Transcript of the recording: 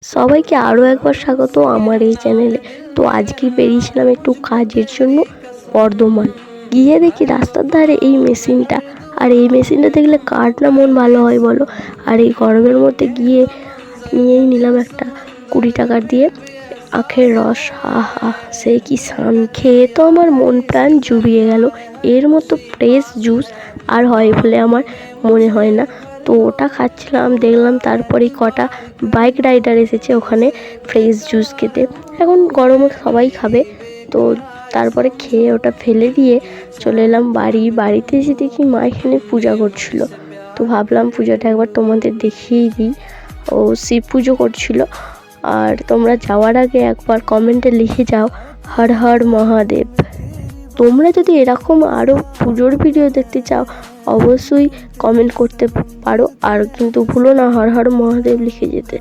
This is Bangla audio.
সবাইকে আরও একবার স্বাগত আমার এই চ্যানেলে। তো আজকে বেরিয়েছিলাম একটু কাজের জন্য বর্ধমান। গিয়ে দেখি রাস্তার ধারে এই মেশিনটা, আর এই মেশিনটা দেখলে কার না মন ভালো হয় বলো। আর এই গরমের মধ্যে গিয়ে নিয়েই নিলাম একটা 20 টাকার দিয়ে আখের রস। আহা, সে কি শান! খেয়ে তো আমার মন প্রাণ জুড়িয়ে গেল। এর মতো ফ্রেশ জুস আর হয় বলে আমার মনে হয় না। তো ওটা খাচ্ছিলাম, দেখলাম তারপরেই কটা বাইক রাইডার এসেছে ওখানে ফ্রেশ জুস খেতে। এখন গরমে সবাই খাবে, তো তারপরে খেয়ে ওটা ফেলে দিয়ে চলে এলাম বাড়িতে এসে দেখি মা এখানে পূজা করছিল। তো ভাবলাম পুজোটা একবার তোমাদের দেখিয়েই দিই। ও শিব পুজো করছিল। আর তোমরা যাওয়ার আগে একবার কমেন্টে লিখে যাও হর হর মহাদেব। তোমরা যদি এরকম আরও পুজোর ভিডিও দেখতে চাও অবশ্যই কমেন্ট করতে পারো, আর কিন্তু ভুলো না হর হর মহাদেব লিখে যেতে।